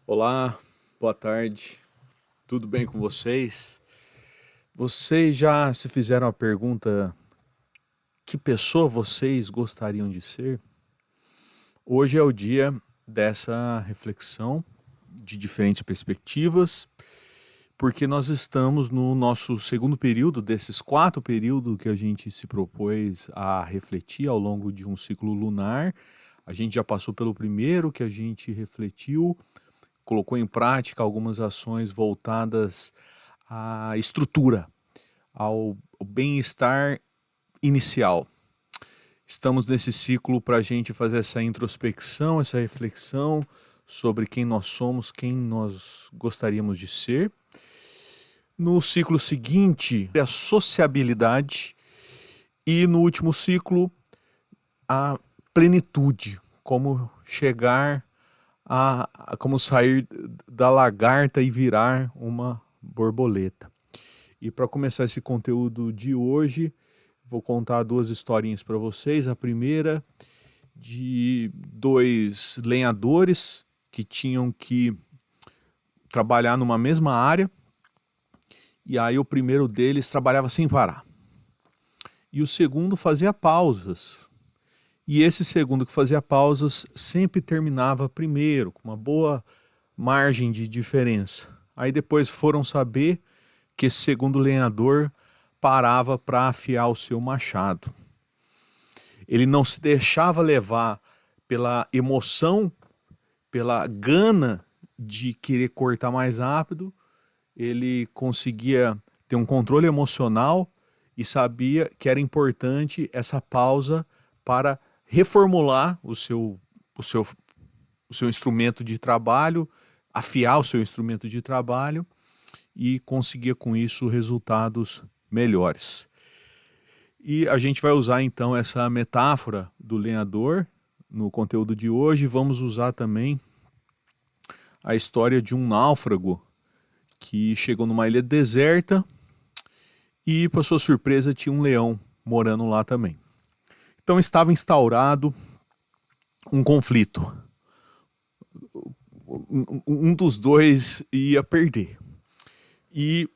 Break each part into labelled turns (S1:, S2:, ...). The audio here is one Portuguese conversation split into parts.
S1: Olá, boa tarde, tudo bem com vocês? Vocês já se fizeram a pergunta: que pessoa vocês gostariam de ser? Hoje é o dia dessa reflexão de diferentes perspectivas, porque nós estamos no nosso segundo período, desses 4 períodos que a gente se propôs a refletir ao longo de um ciclo lunar. A gente já passou pelo primeiro, que a gente refletiu, colocou em prática algumas ações voltadas à estrutura, ao bem-estar inicial. Estamos nesse ciclo para a gente fazer essa introspecção, essa reflexão sobre quem nós somos, quem nós gostaríamos de ser. No ciclo seguinte, a sociabilidade. E no último ciclo, a plenitude, como chegar como sair da lagarta e virar uma borboleta. E para começar esse conteúdo de hoje, vou contar 2 historinhas para vocês. A primeira de 2 lenhadores que tinham que trabalhar numa mesma área, e aí o primeiro deles trabalhava sem parar. E o segundo fazia pausas. E esse segundo que fazia pausas sempre terminava primeiro, com uma boa margem de diferença. Aí depois foram saber que esse segundo lenhador parava para afiar o seu machado. Ele não se deixava levar pela emoção, pela gana de querer cortar mais rápido. Ele conseguia ter um controle emocional e sabia que era importante essa pausa para reformular o seu instrumento de trabalho, afiar o seu instrumento de trabalho e conseguia com isso resultados melhores. E a gente vai usar então essa metáfora do lenhador no conteúdo de hoje. Vamos usar também a história de um náufrago que chegou numa ilha deserta e, para sua surpresa, tinha um leão morando lá também. Então estava instaurado um conflito. Um dos dois ia perder. E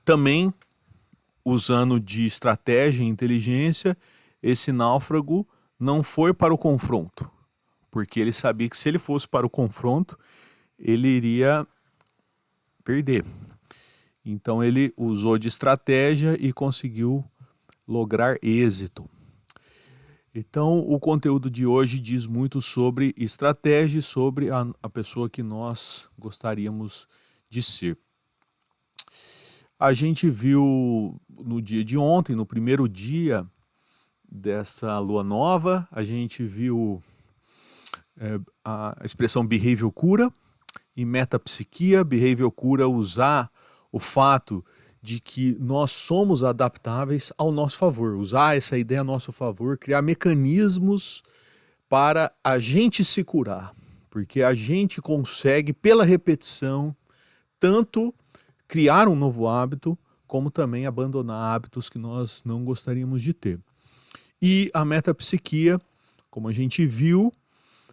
S1: também, usando de estratégia e inteligência, esse náufrago não foi para o confronto, porque ele sabia que se ele fosse para o confronto, ele iria perder. Então ele usou de estratégia e conseguiu lograr êxito. Então o conteúdo de hoje diz muito sobre estratégia e sobre a pessoa que nós gostaríamos de ser. A gente viu no dia de ontem, no primeiro dia dessa lua nova, a gente viu a expressão behavior cura e metapsiquia. Behavior cura usar o fato de que nós somos adaptáveis ao nosso favor, usar essa ideia a nosso favor, criar mecanismos para a gente se curar, porque a gente consegue, pela repetição, tanto criar um novo hábito, como também abandonar hábitos que nós não gostaríamos de ter. E a metapsiquia, como a gente viu,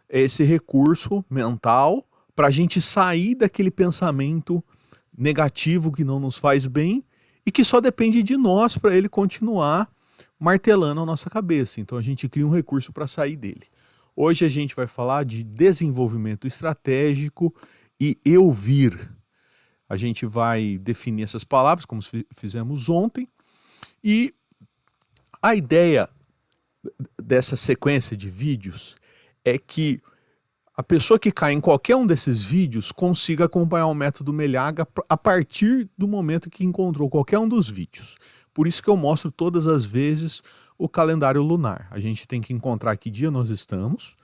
S1: é esse recurso mental para a gente sair daquele pensamento negativo que não nos faz bem e que só depende de nós para ele continuar martelando a nossa cabeça. Então a gente cria um recurso para sair dele. Hoje a gente vai falar de desenvolvimento estratégico e eu vir. A gente vai definir essas palavras como fizemos ontem, e a ideia dessa sequência de vídeos é que a pessoa que cai em qualquer um desses vídeos consiga acompanhar o método Melhaga a partir do momento que encontrou qualquer um dos vídeos. Por isso que eu mostro todas as vezes o calendário lunar. A gente tem que encontrar que dia nós estamos.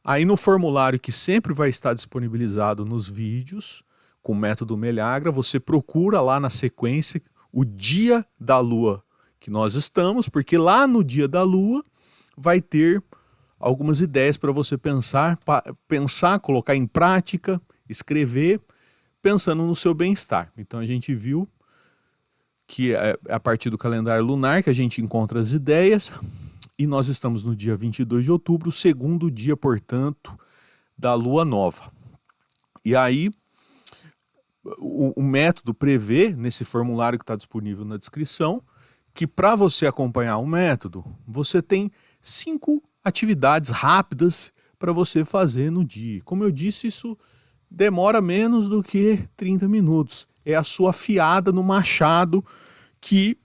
S1: Aí no formulário que sempre vai estar disponibilizado nos vídeos, com o método Melhagra, você procura lá na sequência o dia da lua que nós estamos, porque lá no dia da lua vai ter algumas ideias para você pensar, colocar em prática, escrever, pensando no seu bem-estar. Então a gente viu que é a partir do calendário lunar que a gente encontra as ideias, e nós estamos no dia 22 de outubro, segundo dia, portanto, da lua nova. E aí, o método prevê, nesse formulário que está disponível na descrição, que para você acompanhar o método, você tem 5 atividades rápidas para você fazer no dia. Como eu disse, isso demora menos do que 30 minutos. É a sua afiada no machado que,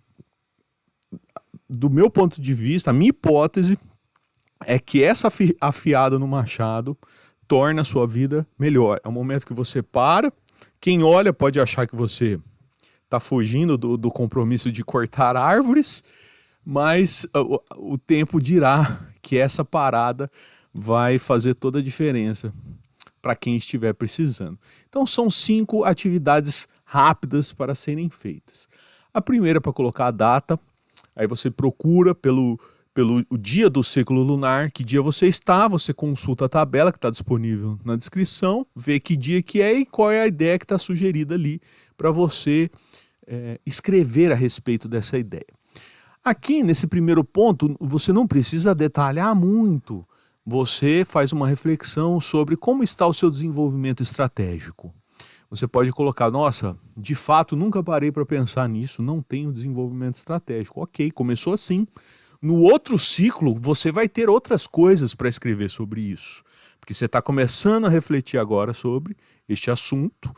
S1: do meu ponto de vista, a minha hipótese é que essa afiada no machado torna a sua vida melhor. É um momento que você para, quem olha pode achar que você está fugindo do compromisso de cortar árvores, mas o tempo dirá que essa parada vai fazer toda a diferença para quem estiver precisando. Então são 5 atividades rápidas para serem feitas. A primeira é para colocar a data, aí você procura pelo o dia do ciclo lunar, que dia você está, você consulta a tabela que está disponível na descrição, vê que dia que é e qual é a ideia que está sugerida ali para você escrever a respeito dessa ideia. Aqui, nesse primeiro ponto, você não precisa detalhar muito. Você faz uma reflexão sobre como está o seu desenvolvimento estratégico. Você pode colocar, nossa, de fato, nunca parei para pensar nisso, não tenho desenvolvimento estratégico. Ok, começou assim. No outro ciclo, você vai ter outras coisas para escrever sobre isso. Porque você está começando a refletir agora sobre este assunto.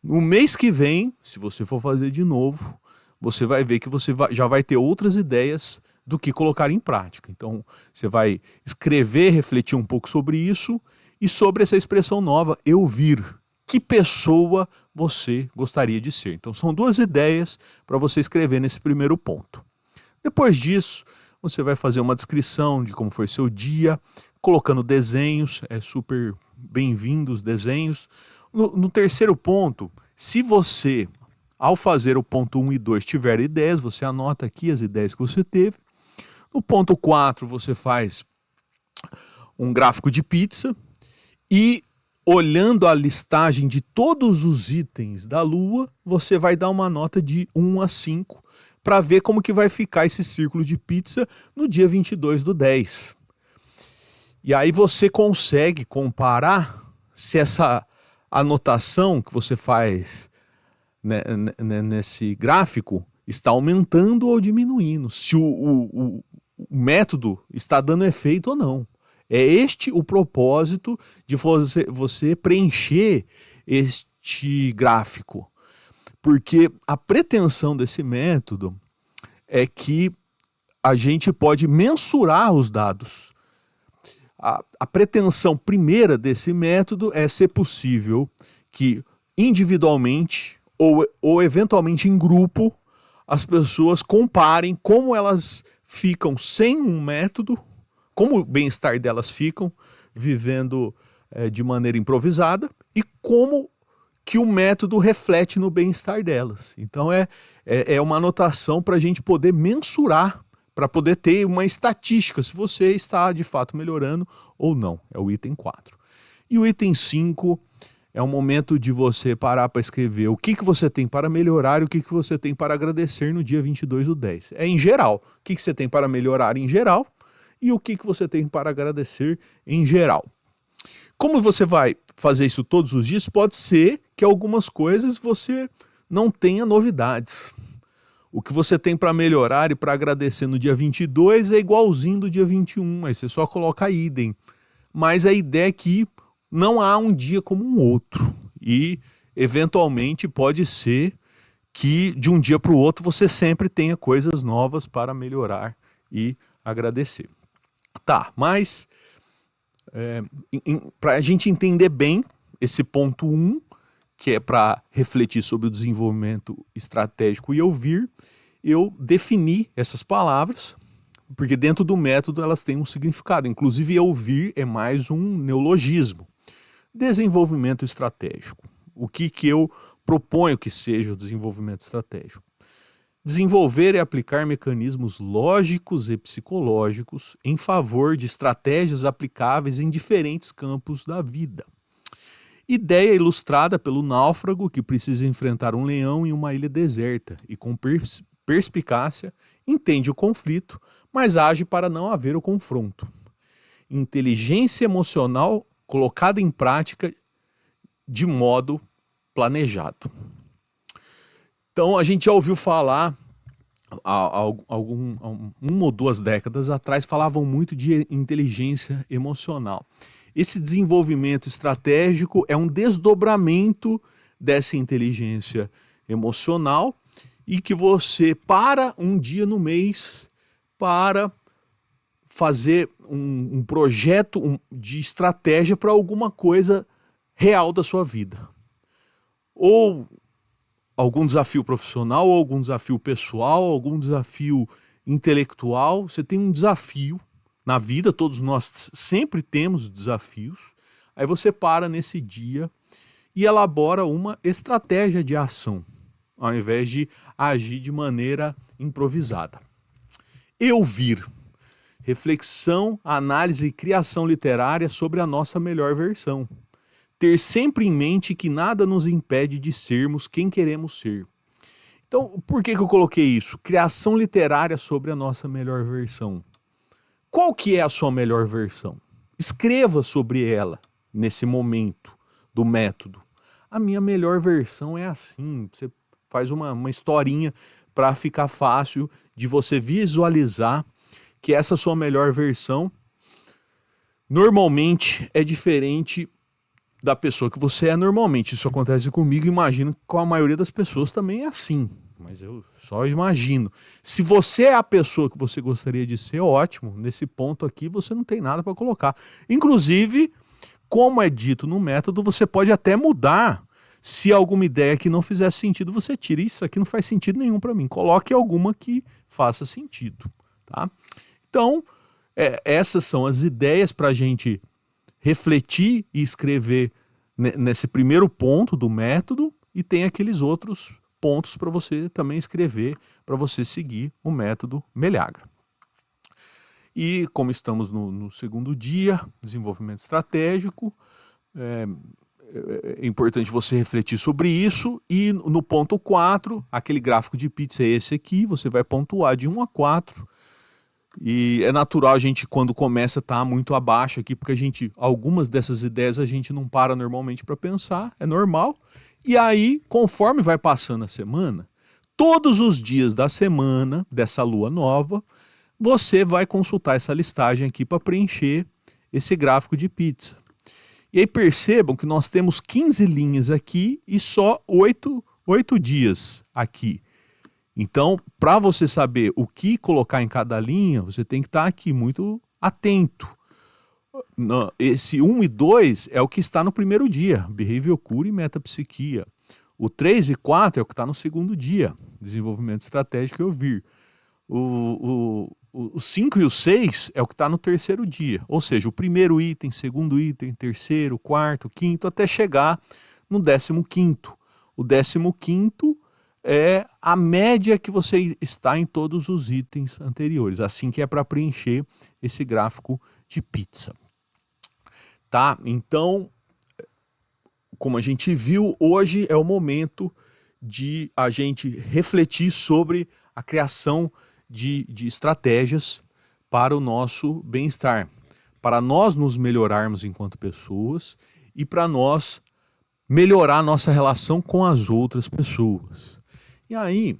S1: No mês que vem, se você for fazer de novo, você vai ver que você já vai ter outras ideias do que colocar em prática. Então, você vai escrever, refletir um pouco sobre isso e sobre essa expressão nova, eu vir. Que pessoa você gostaria de ser? Então, são 2 ideias para você escrever nesse primeiro ponto. Depois disso, você vai fazer uma descrição de como foi seu dia, colocando desenhos, é super bem-vindo os desenhos. No terceiro ponto, se você, ao fazer o ponto 1 e 2, tiver ideias, você anota aqui as ideias que você teve. No ponto 4, você faz um gráfico de pizza e, olhando a listagem de todos os itens da Lua, você vai dar uma nota de 1 a 5 para ver como que vai ficar esse círculo de pizza no dia 22 do 10. E aí você consegue comparar se essa anotação que você faz nesse gráfico está aumentando ou diminuindo, se o método está dando efeito ou não. É este o propósito de você preencher este gráfico. Porque a pretensão desse método é que a gente pode mensurar os dados. A pretensão primeira desse método é ser possível que individualmente ou eventualmente em grupo as pessoas comparem como elas ficam sem um método, como o bem-estar delas ficam vivendo de maneira improvisada e como que o método reflete no bem-estar delas. Então é uma anotação para a gente poder mensurar, para poder ter uma estatística se você está de fato melhorando ou não. É o item 4. E o item 5 é um momento de você parar para escrever o que você tem para melhorar e o que você tem para agradecer no dia 22 do 10. É em geral. O que você tem para melhorar em geral e o que você tem para agradecer em geral. Como você vai fazer isso todos os dias, pode ser que algumas coisas você não tenha novidades. O que você tem para melhorar e para agradecer no dia 22 é igualzinho do dia 21, aí você só coloca idem. Mas a ideia é que não há um dia como um outro. E, eventualmente, pode ser que de um dia para o outro você sempre tenha coisas novas para melhorar e agradecer. Tá, mas para a gente entender bem esse ponto 1, que é para refletir sobre o desenvolvimento estratégico e ouvir, eu defini essas palavras, porque dentro do método elas têm um significado. Inclusive, ouvir é mais um neologismo. Desenvolvimento estratégico. O que eu proponho que seja o desenvolvimento estratégico? Desenvolver e aplicar mecanismos lógicos e psicológicos em favor de estratégias aplicáveis em diferentes campos da vida. Ideia ilustrada pelo náufrago que precisa enfrentar um leão em uma ilha deserta e com perspicácia entende o conflito, mas age para não haver o confronto. Inteligência emocional colocada em prática de modo planejado. Então, a gente já ouviu falar, há uma ou duas décadas atrás, falavam muito de inteligência emocional. Esse desenvolvimento estratégico é um desdobramento dessa inteligência emocional e que você para um dia no mês para fazer um projeto de estratégia para alguma coisa real da sua vida. Ou algum desafio profissional, ou algum desafio pessoal, algum desafio intelectual. Você tem um desafio na vida, todos nós sempre temos desafios. Aí você para nesse dia e elabora uma estratégia de ação, ao invés de agir de maneira improvisada. Euvir. Reflexão, análise e criação literária sobre a nossa melhor versão. Ter sempre em mente que nada nos impede de sermos quem queremos ser. Então, por que eu coloquei isso? Criação literária sobre a nossa melhor versão. Qual que é a sua melhor versão? Escreva sobre ela nesse momento do método. A minha melhor versão é assim. Você faz uma historinha para ficar fácil de você visualizar que essa sua melhor versão normalmente é diferente da pessoa que você é normalmente. Isso acontece comigo, imagino que com a maioria das pessoas também é assim, mas eu só imagino. Se você é a pessoa que você gostaria de ser, ótimo, nesse ponto aqui você não tem nada para colocar. Inclusive, como é dito no método, você pode até mudar. Se alguma ideia que não fizer sentido, você tira. Isso aqui não faz sentido nenhum para mim. Coloque alguma que faça sentido, tá? Então, essas são as ideias para a gente refletir e escrever nesse primeiro ponto do método, e tem aqueles outros pontos para você também escrever, para você seguir o método Meleagra. E como estamos no segundo dia, desenvolvimento estratégico, é importante você refletir sobre isso, e no ponto 4, aquele gráfico de pizza é esse aqui, você vai pontuar de 1 a 4, e é natural a gente, quando começa, tá muito abaixo aqui, porque algumas dessas ideias a gente não para normalmente para pensar, é normal. E aí, conforme vai passando a semana, todos os dias da semana, dessa lua nova, você vai consultar essa listagem aqui para preencher esse gráfico de pizza. E aí percebam que nós temos 15 linhas aqui e só 8 dias aqui. Então, para você saber o que colocar em cada linha, você tem que estar aqui muito atento. Esse 1 e 2 é o que está no primeiro dia, Behavior Cura e Metapsiquia. O 3 e 4 é o que está no segundo dia, Desenvolvimento Estratégico e Euvir. O 5 e o 6 é o que está no terceiro dia, ou seja, o primeiro item, segundo item, terceiro, quarto, quinto, até chegar no 15º. O 15º é a média que você está em todos os itens anteriores, assim que é para preencher esse gráfico de pizza. Tá? Então, como a gente viu, hoje é o momento de a gente refletir sobre a criação de estratégias para o nosso bem-estar, para nós nos melhorarmos enquanto pessoas e para nós melhorar a nossa relação com as outras pessoas. E aí,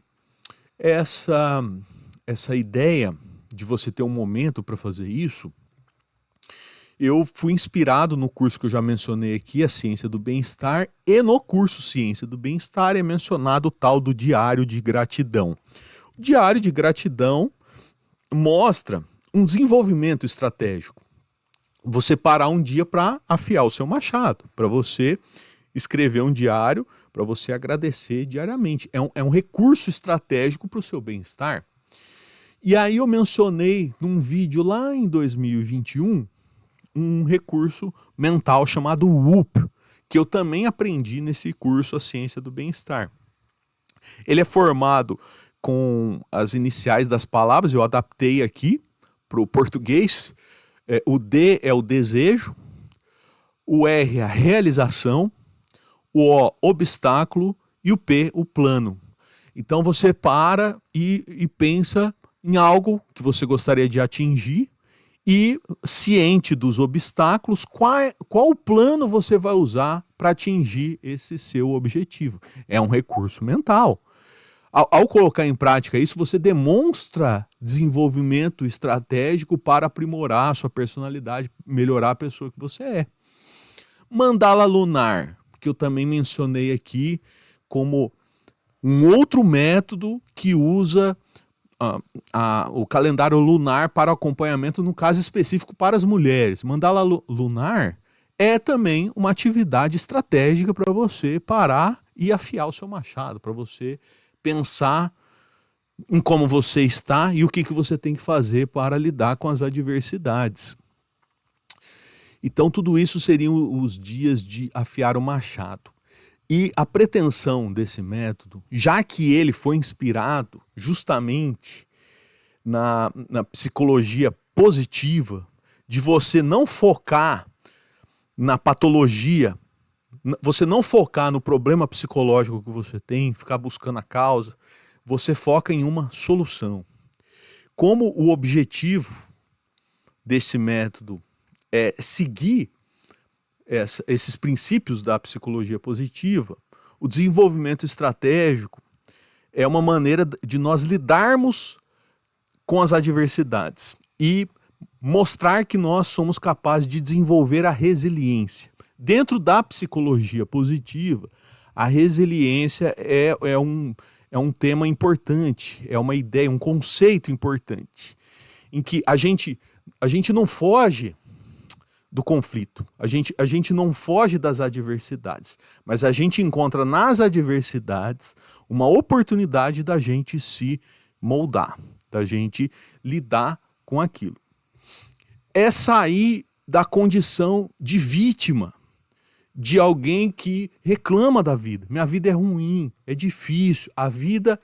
S1: essa ideia de você ter um momento para fazer isso, eu fui inspirado no curso que eu já mencionei aqui, a Ciência do Bem-Estar, e no curso Ciência do Bem-Estar é mencionado o tal do Diário de Gratidão. O Diário de Gratidão mostra um desenvolvimento estratégico. Você parar um dia para afiar o seu machado, para você escrever um diário, para você agradecer diariamente. É um recurso estratégico para o seu bem-estar. E aí eu mencionei num vídeo lá em 2021 um recurso mental chamado WOOP, que eu também aprendi nesse curso A Ciência do Bem-Estar. Ele é formado com as iniciais das palavras, eu adaptei aqui para o português. O D é o desejo, o R é a realização, o O, obstáculo, e o P, o plano. Então você para e pensa em algo que você gostaria de atingir e ciente dos obstáculos, qual plano você vai usar para atingir esse seu objetivo. É um recurso mental. Ao colocar em prática isso, você demonstra desenvolvimento estratégico para aprimorar a sua personalidade, melhorar a pessoa que você é. Mandala lunar, que eu também mencionei aqui como um outro método que usa o calendário lunar para acompanhamento, no caso específico para as mulheres. Mandala lunar é também uma atividade estratégica para você parar e afiar o seu machado, para você pensar em como você está e o que você tem que fazer para lidar com as adversidades. Então tudo isso seriam os dias de afiar o machado. E a pretensão desse método, já que ele foi inspirado justamente na psicologia positiva, de você não focar na patologia, você não focar no problema psicológico que você tem, ficar buscando a causa, você foca em uma solução. Como o objetivo desse método é seguir esses princípios da psicologia positiva, o desenvolvimento estratégico é uma maneira de nós lidarmos com as adversidades e mostrar que nós somos capazes de desenvolver a resiliência. Dentro da psicologia positiva, a resiliência é um tema importante, é uma ideia, um conceito importante, em que a gente não foge do conflito, a gente não foge das adversidades, mas a gente encontra nas adversidades uma oportunidade da gente se moldar, da gente lidar com aquilo. É sair da condição de vítima, de alguém que reclama da vida. Minha vida é ruim, é difícil, a vida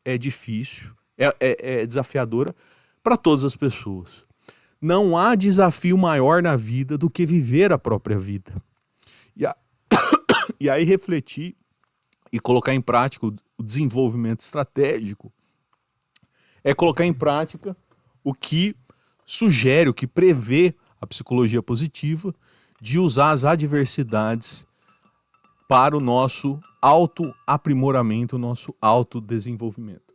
S1: é difícil, é desafiadora para todas as pessoas. Não há desafio maior na vida do que viver a própria vida. E aí refletir e colocar em prática o desenvolvimento estratégico é colocar em prática o que sugere, o que prevê a psicologia positiva de usar as adversidades para o nosso autoaprimoramento, o nosso autodesenvolvimento.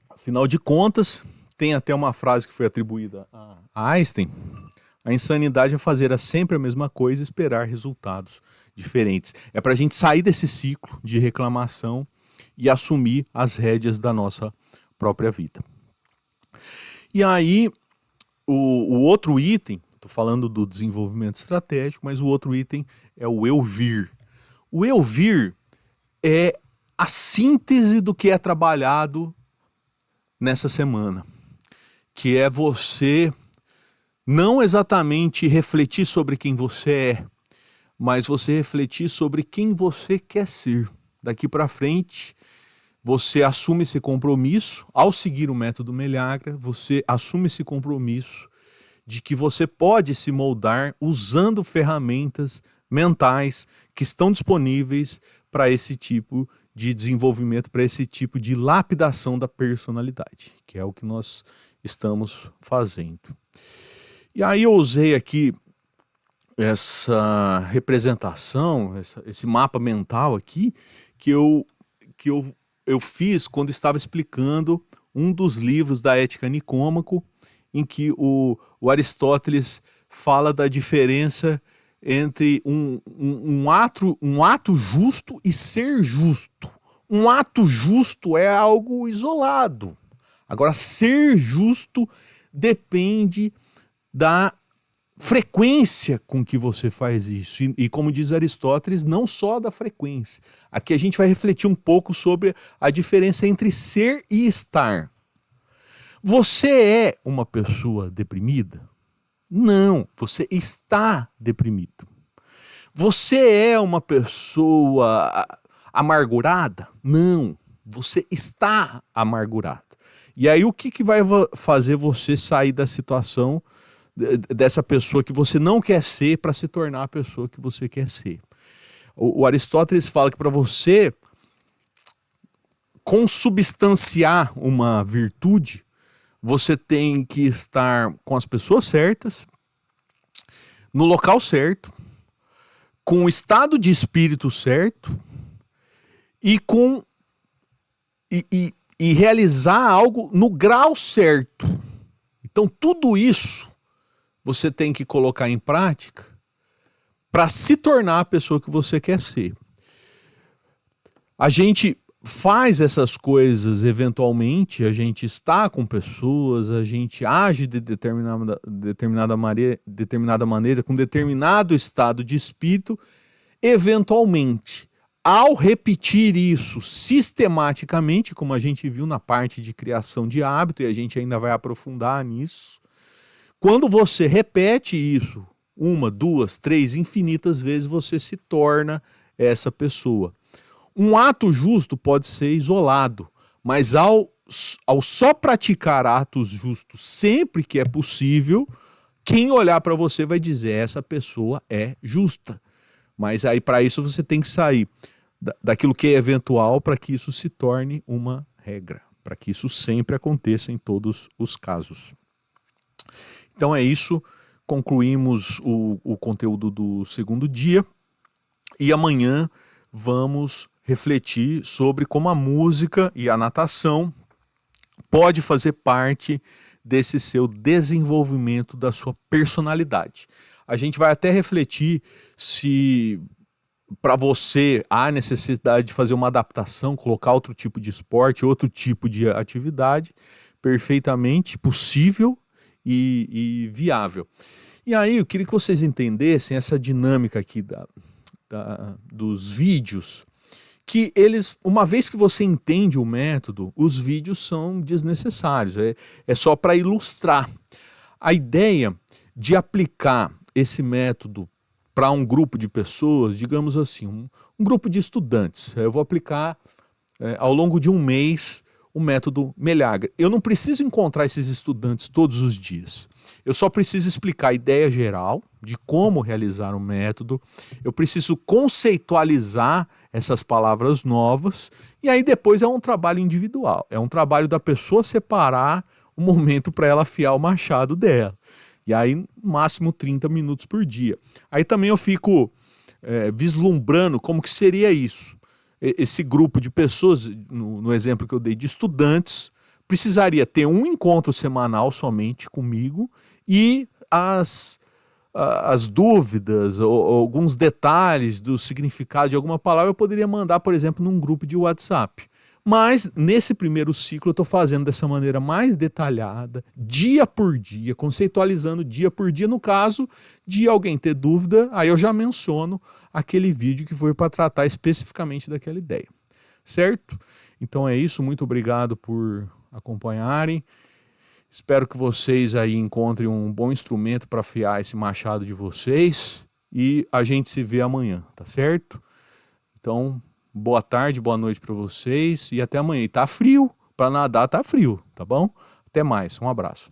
S1: Afinal de contas, tem até uma frase que foi atribuída a Einstein: a insanidade é fazer sempre a mesma coisa e esperar resultados diferentes. É para a gente sair desse ciclo de reclamação e assumir as rédeas da nossa própria vida. E aí, o outro item, estou falando do desenvolvimento estratégico, mas o outro item é o eu vir. O eu vir é a síntese do que é trabalhado nessa semana, que é você não exatamente refletir sobre quem você é, mas você refletir sobre quem você quer ser. Daqui para frente, você assume esse compromisso, ao seguir o método Meleagra, você assume esse compromisso de que você pode se moldar usando ferramentas mentais que estão disponíveis para esse tipo de desenvolvimento, para esse tipo de lapidação da personalidade, que é o que nós estamos fazendo. E aí eu usei aqui essa representação, esse mapa mental aqui, que eu fiz quando estava explicando um dos livros da Ética Nicômaco, em que o Aristóteles fala da diferença entre um ato justo e ser justo. Um ato justo é algo isolado. Agora, ser justo depende da frequência com que você faz isso. E como diz Aristóteles, não só da frequência. Aqui a gente vai refletir um pouco sobre a diferença entre ser e estar. Você é uma pessoa deprimida? Não, você está deprimido. Você é uma pessoa amargurada? Não, você está amargurado. E aí o que vai fazer você sair da situação dessa pessoa que você não quer ser para se tornar a pessoa que você quer ser? O Aristóteles fala que para você consubstanciar uma virtude, você tem que estar com as pessoas certas, no local certo, com o estado de espírito certo e com e realizar algo no grau certo. Então tudo isso você tem que colocar em prática para se tornar a pessoa que você quer ser. A gente faz essas coisas eventualmente, a gente está com pessoas, a gente age de determinada maneira, com determinado estado de espírito, eventualmente. Ao repetir isso sistematicamente, como a gente viu na parte de criação de hábito, e a gente ainda vai aprofundar nisso, quando você repete isso 1, 2, 3, infinitas vezes, você se torna essa pessoa. Um ato justo pode ser isolado, mas ao só praticar atos justos sempre que é possível, quem olhar para você vai dizer, essa pessoa é justa. Mas aí para isso você tem que sair daquilo que é eventual para que isso se torne uma regra, para que isso sempre aconteça em todos os casos. Então é isso, concluímos o conteúdo do segundo dia e amanhã vamos refletir sobre como a música e a natação pode fazer parte desse seu desenvolvimento da sua personalidade. A gente vai até refletir se para você há necessidade de fazer uma adaptação, colocar outro tipo de esporte, outro tipo de atividade, perfeitamente possível e viável. E aí eu queria que vocês entendessem essa dinâmica aqui dos vídeos, que eles, uma vez que você entende o método, os vídeos são desnecessários, é só para ilustrar. A ideia de aplicar esse método para um grupo de pessoas, digamos assim, um grupo de estudantes, eu vou aplicar ao longo de um mês o método Melhagra. Eu não preciso encontrar esses estudantes todos os dias. Eu só preciso explicar a ideia geral de como realizar o método, eu preciso conceitualizar essas palavras novas, e aí depois é um trabalho individual, é um trabalho da pessoa separar o momento para ela afiar o machado dela. E aí, no máximo 30 minutos por dia. Aí também eu fico vislumbrando como que seria isso. Esse grupo de pessoas, no exemplo que eu dei de estudantes, precisaria ter um encontro semanal somente comigo e as dúvidas ou alguns detalhes do significado de alguma palavra eu poderia mandar, por exemplo, num grupo de WhatsApp. Mas nesse primeiro ciclo eu estou fazendo dessa maneira mais detalhada, dia por dia, conceitualizando dia por dia. No caso de alguém ter dúvida, aí eu já menciono aquele vídeo que foi para tratar especificamente daquela ideia. Certo? Então é isso, muito obrigado por acompanharem. Espero que vocês aí encontrem um bom instrumento para afiar esse machado de vocês e a gente se vê amanhã, tá certo? Então, boa tarde, boa noite para vocês e até amanhã. E tá frio, para nadar tá frio, tá bom? Até mais, um abraço.